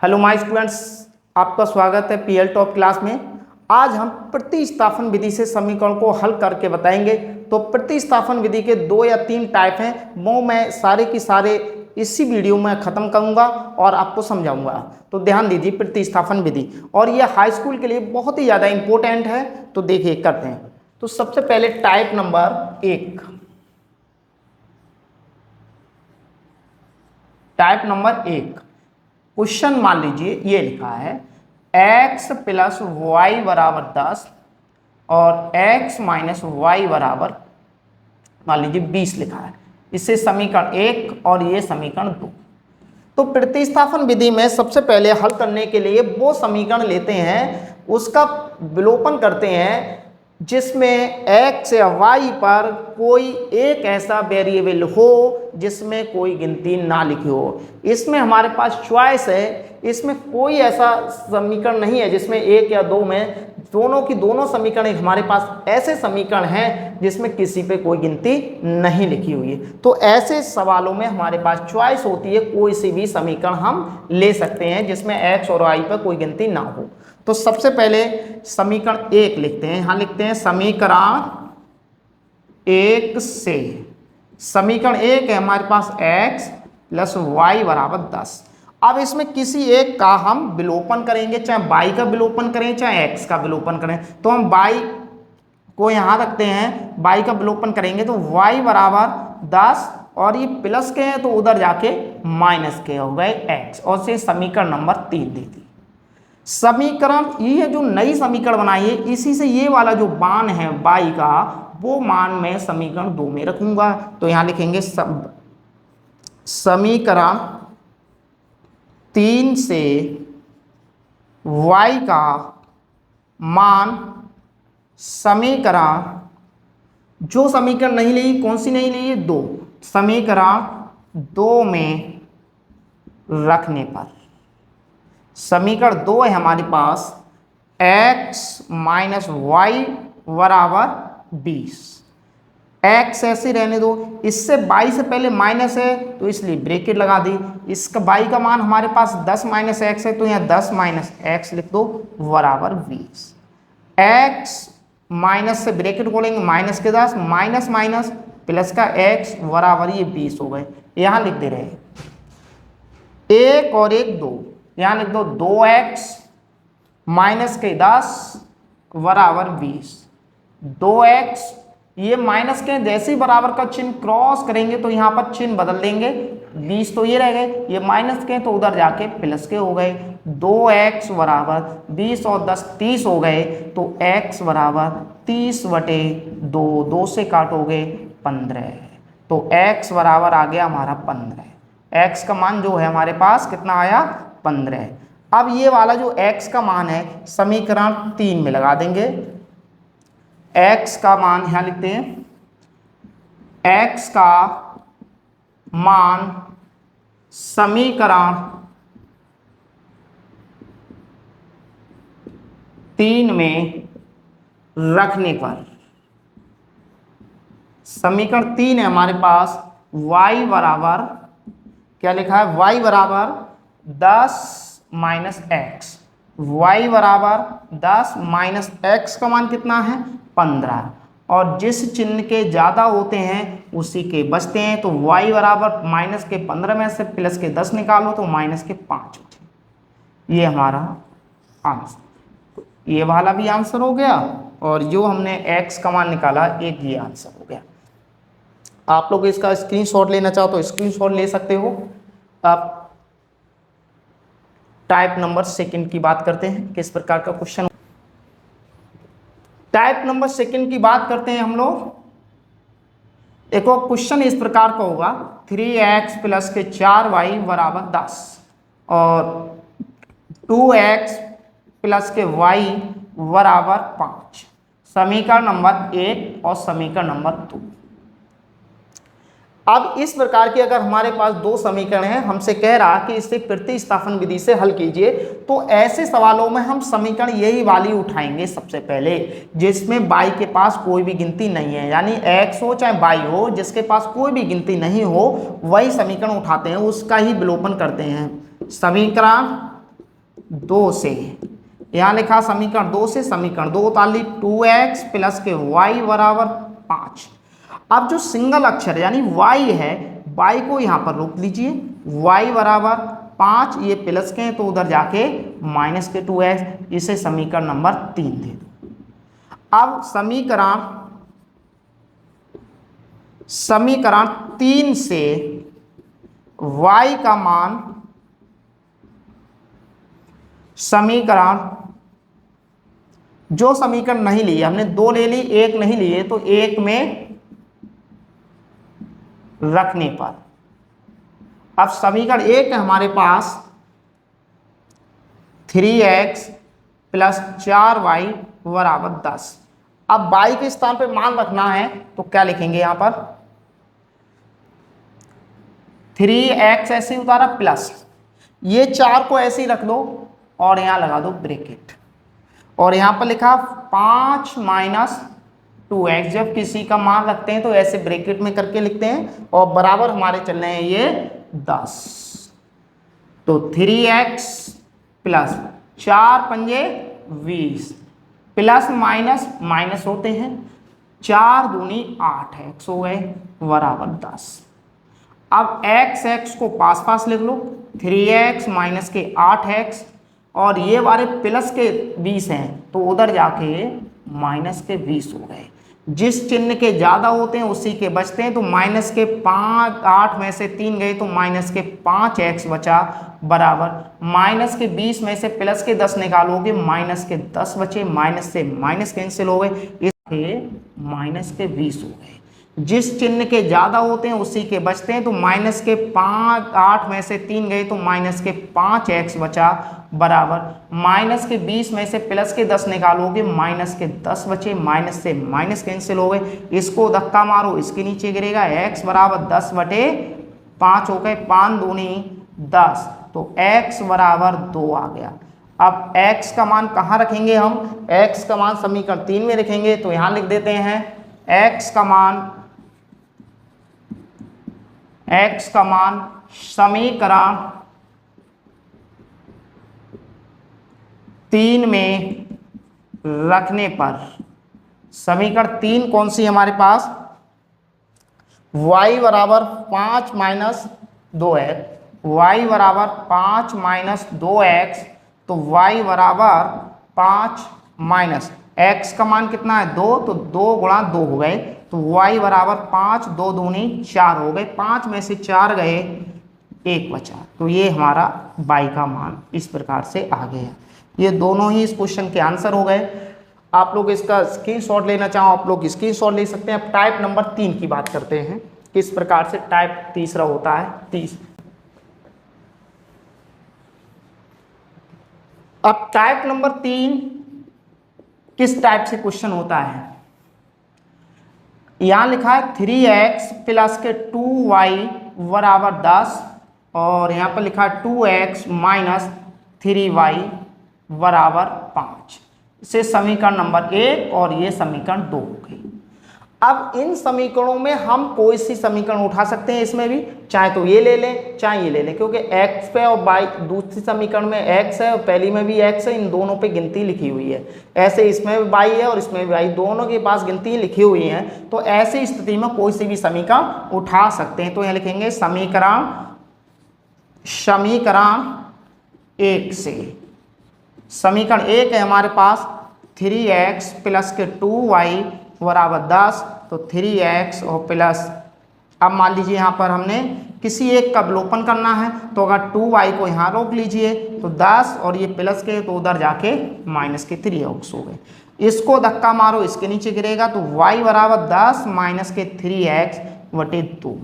Hello my students, आपका स्वागत है पीएल टॉप क्लास में। आज हम प्रतिस्थापन विधि से समीकरण को हल करके बताएंगे। तो प्रतिस्थापन विधि के 2 या 3 टाइप हैं, वो मैं सारे की सारे इसी वीडियो में ख़त्म करूंगा और आपको समझाऊंगा। तो ध्यान दीजिए, प्रतिस्थापन विधि, और यह हाई स्कूल के लिए बहुत ही ज़्यादा इंपॉर्टेंट है। तो देखिए करते हैं। तो सबसे पहले type number 1, type number 1 question मान लीजिए ये लिखा है x प्लस वाई बराबर 10 और x माइनस वाई बराबर मान लीजिए 20 लिखा है। इससे समीकरण 1 और ये समीकरण 2। तो प्रतिस्थापन विधि में सबसे पहले हल करने के लिए वो समीकरण लेते हैं, उसका विलोपन करते हैं जिसमें x या y पर कोई एक ऐसा वेरिएबल हो जिसमें कोई गिनती ना लिखी हो। इसमें हमारे पास चॉइस है, इसमें कोई ऐसा समीकरण नहीं है जिसमें 1 या 2 में दोनों की दोनों समीकरण हमारे पास ऐसे समीकरण हैं जिसमें किसी पे कोई गिनती नहीं लिखी हुई है। तो ऐसे सवालों में हमारे पास चॉइस होती है, कोई सी भी समीकरण हम ले सकते हैं जिसमें x और y पर कोई गिनती ना हो। तो सबसे पहले समीकरण 1 लिखते हैं। यहाँ लिखते हैं समीकरण 1 से, समीकरण 1 है हमारे पास x प्लस वाई बराबर 10। अब इसमें किसी एक का हम विलोपन करेंगे, चाहे y का विलोपन करें चाहे x का विलोपन करें। तो हम y को यहाँ रखते हैं, y का विलोपन करेंगे तो y बराबर 10 और ये प्लस के हैं तो उधर जाके माइनस के हो गए x, और से समीकरण नंबर 3 दे दी। समीकरण ये जो नई समीकरण बनाई है, इसी से ये वाला जो मान है y का, वो मान मैं समीकरण 2 में रखूंगा। तो यहाँ लिखेंगे समीकरण 3 से y का मान समीकरण, जो समीकरण नहीं ली, कौन सी नहीं ली, 2, समीकरण 2 में रखने पर समीकरण 2 है हमारे पास x माइनस वाई बराबर 20। x ऐसे रहने दो, इससे y से पहले माइनस है तो इसलिए ब्रैकेट लगा दी। इसका y का मान हमारे पास 10 माइनस एक्स है तो यहाँ 10 माइनस एक्स लिख दो बराबर 20। x माइनस से ब्रैकेट खोलेंगे, माइनस के 10 माइनस माइनस प्लस का x बराबर ये 20 हो गए। यहाँ लिख दे रहे 1 और 1 2, यहाँ लिख दो 2x माइनस के 10 बराबर 20। 2x ये माइनस के जैसे ही बराबर का चिन्ह क्रॉस करेंगे तो यहाँ पर चिन्ह बदल देंगे, 20 तो ये रह गए, ये माइनस के तो उधर जाके प्लस के हो गए। 2x बराबर 20 और 10 30 हो गए, तो x बराबर 30/2, 2 से काटोगे 15, तो x बराबर आ गया हमारा 15। x का मान जो है हमारे पास कितना आया, 15। अब ये वाला जो x का मान है समीकरण 3 में लगा देंगे। x का मान यहाँ लिखते हैं, x का मान समीकरण 3 में रखने पर, समीकरण 3 है हमारे पास y बराबर क्या लिखा है, y बराबर 10 माइनस एक्स, y बराबर 10 माइनस एक्स का मान कितना है 15, और जिस चिन्ह के ज़्यादा होते हैं उसी के बचते हैं। तो y बराबर माइनस के 15 में से प्लस के 10 निकालो तो माइनस के 5 बचे। ये हमारा आंसर, तो ये वाला भी आंसर हो गया, और जो हमने x का मान निकाला एक ये आंसर हो गया। आप लोग इसका स्क्रीनशॉट लेना चाहो तो स्क्रीनशॉट ले सकते हो। आप टाइप नंबर 2 की बात करते हैं, किस प्रकार का क्वेश्चन। टाइप नंबर 2 की बात करते हैं हम लोग। एक और क्वेश्चन इस प्रकार का होगा, 3x प्लस के 4y बराबर 10 और 2x प्लस के y बराबर 5, समीकरण नंबर 1 और समीकरण नंबर 2। अब इस प्रकार की अगर हमारे पास 2 समीकरण हैं, हमसे कह रहा कि इसे प्रतिस्थापन विधि से हल कीजिए, तो ऐसे सवालों में हम समीकरण यही वाली उठाएंगे सबसे पहले, जिसमें y के पास कोई भी गिनती नहीं है, यानी x हो चाहे y हो, जिसके पास कोई भी गिनती नहीं हो वही समीकरण उठाते हैं, उसका ही विलोपन करते हैं। समीकरण 2 से, यहाँ लिखा समीकरण 2 से, समीकरण 2 उतार ली, 2x प्लस के y बराबर 5। अब जो सिंगल अक्षर यानी y है, y को यहाँ पर रोक लीजिए, y बराबर 5, ये प्लस के हैं तो उधर जाके माइनस के 2x, इसे समीकरण नंबर 3 दे दो। अब समीकरण 3 से y का मान, जो समीकरण नहीं लिए हमने, 2 ले ली, 1 नहीं लिए, तो 1 में रखने पर, अब समीकरण 1 है हमारे पास 3x प्लस 4y बराबर 10। अब y के स्थान पे मान रखना है तो क्या लिखेंगे, यहां पर 3x ऐसे उतारा प्लस, ये 4 को ऐसे ही रख दो और यहां लगा दो ब्रैकेट, और यहां पर लिखा 5 माइनस 2x। जब किसी का मान रखते हैं तो ऐसे ब्रैकेट में करके लिखते हैं, और बराबर हमारे चल रहे हैं ये 10। तो 3x प्लस 4 पंजे 20, प्लस माइनस माइनस होते हैं, 4 दूनी 8 x हो गए बराबर 10। अब x को पास पास लिख लो, 3x माइनस के 8x, और ये वाले प्लस के 20 हैं तो उधर जाके माइनस के 20 हो गए। जिस चिन्ह के ज़्यादा होते हैं उसी के बचते हैं, तो माइनस के 8 में से 3 गए तो माइनस के 5x बचा बराबर, माइनस के 20 में से प्लस के 10 निकालोगे माइनस के 10 बचे, माइनस से माइनस कैंसिल हो गए, इसके माइनस के 20 हो गए। जिस चिन्ह के ज़्यादा होते हैं उसी के बचते हैं, तो माइनस के 8 में से 3 गए तो माइनस के 5x बचा बराबर, माइनस के 20 में से प्लस के 10 निकालोगे माइनस के 10 बचे, माइनस से माइनस कैंसिल हो गए, इसको धक्का मारो इसके नीचे गिरेगा, x बराबर 10 बटे 5 हो गए, 5 दूनी 10, तो x बराबर 2 आ गया। अब x का मान कहाँ रखेंगे हम, x का मान समीकरण 3 में रखेंगे, तो यहाँ लिख देते हैं x का मान समीकरण 3 में रखने पर, समीकरण 3 कौन सी हमारे पास, y बराबर 5 माइनस 2x, y बराबर 5 माइनस 2x, तो y बराबर 5 माइनस x का मान कितना है 2, तो 2 गुणा 2 हो गए, तो y बराबर 5, 2 दूनी 4 हो गए, 5 में से 4 गए 1 बचा, तो ये हमारा y का मान इस प्रकार से आ गया। ये दोनों ही इस क्वेश्चन के आंसर हो गए। आप लोग इसका स्क्रीनशॉट लेना चाहो आप लोग स्क्रीनशॉट ले सकते हैं। अब टाइप नंबर 3 की बात करते हैं, किस प्रकार से टाइप तीसरा होता है। अब टाइप नंबर 3 किस टाइप से क्वेश्चन होता है, यहां लिखा है 3x प्लस के 2y बराबर 10, और यहां पर लिखा है 2x माइनस 3y बराबर 5। इसे समीकरण नंबर 1 और ये समीकरण 2 हो गई। अब इन समीकरणों में हम कोई सी समीकरण उठा सकते हैं, इसमें भी चाहे तो ये ले लें चाहे ये ले लें, क्योंकि x पे और y, दूसरी समीकरण में x है और पहली में भी x है, इन दोनों पे गिनती लिखी हुई है। ऐसे इसमें भी y है और इसमें भी y, दोनों के पास गिनती लिखी हुई है, तो ऐसी स्थिति में कोई सी भी समीकरण उठा सकते हैं। तो यहाँ लिखेंगे समीकरण 1 से, समीकरण 1 है हमारे पास 3x प्लस के 2y बराबर 10, तो 3x और प्लस, अब मान लीजिए यहाँ पर हमने किसी एक का अवलोकन करना है, तो अगर 2y को यहाँ रोक लीजिए तो 10 और ये प्लस के तो उधर जाके माइनस के 3x हो गए, इसको धक्का मारो इसके नीचे गिरेगा, तो y बराबर 10 माइनस के 3x बटे 2।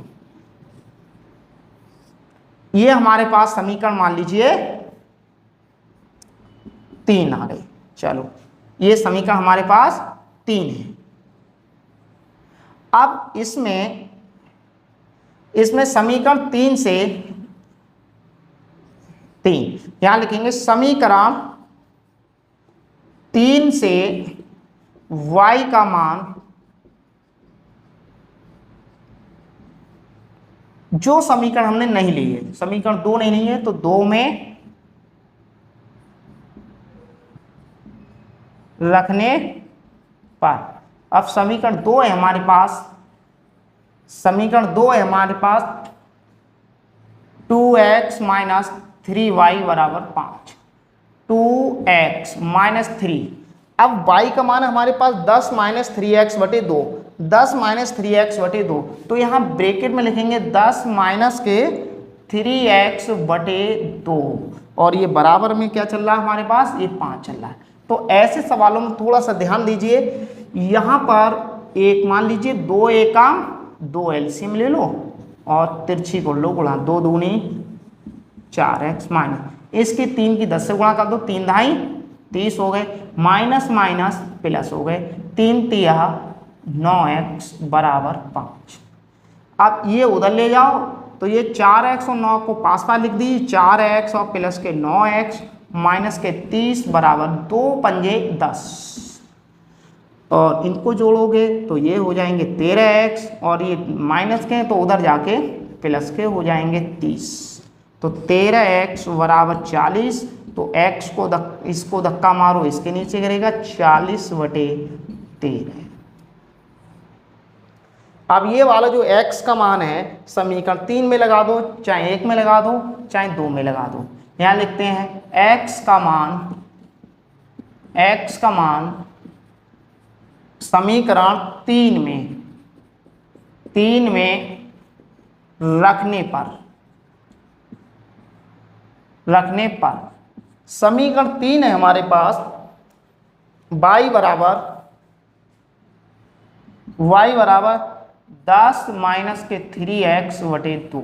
ये हमारे पास समीकरण मान लीजिए 3 आ गई। चलो ये समीकरण हमारे पास 3 है। अब इसमें समीकरण 3 से 3 यहां लिखेंगे समीकरण 3 से y का मान, जो समीकरण हमने नहीं ली है, समीकरण 2 नहीं है तो 2 में रखने पर। अब समीकरण 2 है हमारे पास, समीकरण 2 है हमारे पास 2x माइनस 3y बराबर 5। 2x माइनस 3, अब y का मान हमारे पास 10 माइनस 3x बटे 2, 10 माइनस 3x बटे 2, तो यहाँ ब्रैकेट में लिखेंगे 10 माइनस के 3x बटे 2, और ये बराबर में क्या चल रहा है हमारे पास, ये 5 चल रहा है। तो ऐसे सवालों में थोड़ा सा ध्यान दीजिए, यहाँ पर एक मान लीजिए 2 एकम 2 एलसीएम ले लो और तिरछी को लो गुणा, 2 दूनी 4x माइनस इसकी 3 की 10 से गुणा कर दो, 3 ढाई 30 हो गए, माइनस माइनस प्लस हो गए, 3 तिया 9x बराबर 5। अब ये उधर ले जाओ तो ये 4x और 9 को पास पास लिख दीजिए, 4x और प्लस के 9x माइनस के 30 बराबर 2 पंजे 10, और इनको जोड़ोगे तो ये हो जाएंगे 13x, और ये माइनस के तो उधर जाके प्लस के हो जाएंगे 30, तो 13x बराबर 40, तो x को इसको धक्का मारो इसके नीचे करेगा 40 बटे 13। अब ये वाला जो x का मान है समीकरण 3 में लगा दो, चाहे 1 में लगा दो चाहे 2 में लगा दो। यहाँ लिखते हैं x का मान समीकरण 3 में रखने पर समीकरण 3 है हमारे पास y बराबर 10 माइनस के 3x बटे 2,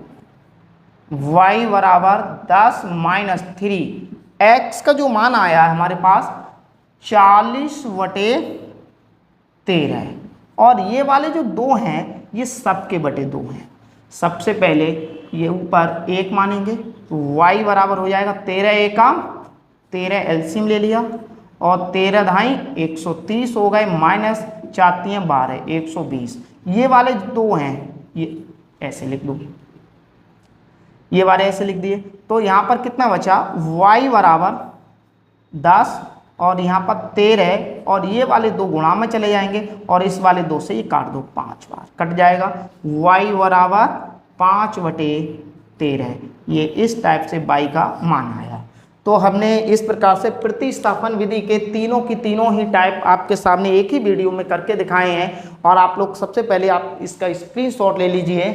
y बराबर 10 माइनस 3, x का जो मान आया है हमारे पास 40 बटे 13 है, और ये वाले जो 2 हैं ये सबके बटे 2 हैं। सबसे पहले ये ऊपर 1 मानेंगे तो y बराबर हो जाएगा 13 एकम 13 एलसीएम ले लिया, और 13 ढाई 130 हो गए, माइनस 4 तियां 12 120, ये वाले 2 हैं ये ऐसे लिख दो, ये वाले ऐसे लिख दिए। तो यहाँ पर कितना बचा, y बराबर 10 और यहाँ पर 13, और ये वाले 2 गुणा में चले जाएंगे, और इस वाले 2 से ये काट दो 5 बार, कट जाएगा, y बराबर 5 बटे 13, ये इस टाइप से y का मान आया। तो हमने इस प्रकार से प्रतिस्थापन विधि के तीनों की तीनों ही टाइप आपके सामने एक ही वीडियो में करके दिखाए हैं, और आप लोग सबसे पहले आप इसका स्क्रीनशॉट ले लीजिए,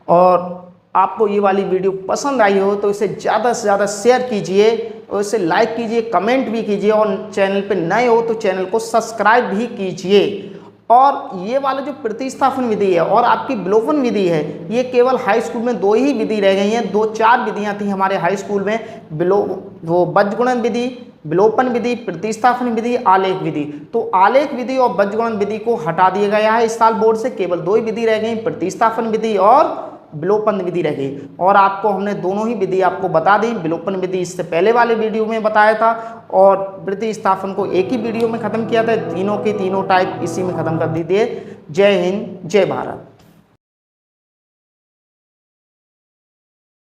और आपको ये वाली वीडियो पसंद आई हो तो इसे ज़्यादा से ज़्यादा शेयर कीजिए, और इसे लाइक कीजिए, कमेंट भी कीजिए, और चैनल पे नए हो तो चैनल को सब्सक्राइब भी कीजिए। और ये वाला जो प्रतिस्थापन विधि है और आपकी विलोपन विधि है, ये केवल हाई स्कूल में 2 ही विधि रह गई हैं। 2-4 विधियां थी हमारे हाई स्कूल में, वो बीजगुणन विधि, विलोपन विधि, प्रतिस्थापन विधि, आलेख विधि। तो आलेख विधि और बीजगुणन विधि को हटा दिया गया है इस साल बोर्ड से, केवल 2 ही विधि रह गई, प्रतिस्थापन विधि और विलोपन विधि रह गई। और आपको हमने दोनों ही विधि आपको बता दी, विलोपन विधि इससे पहले वाले वीडियो में बताया था, और प्रतिस्थापन को एक ही वीडियो में खत्म किया था। तीनों के तीनों टाइप इसी में खत्म कर दी थी। जय हिंद, जय भारत।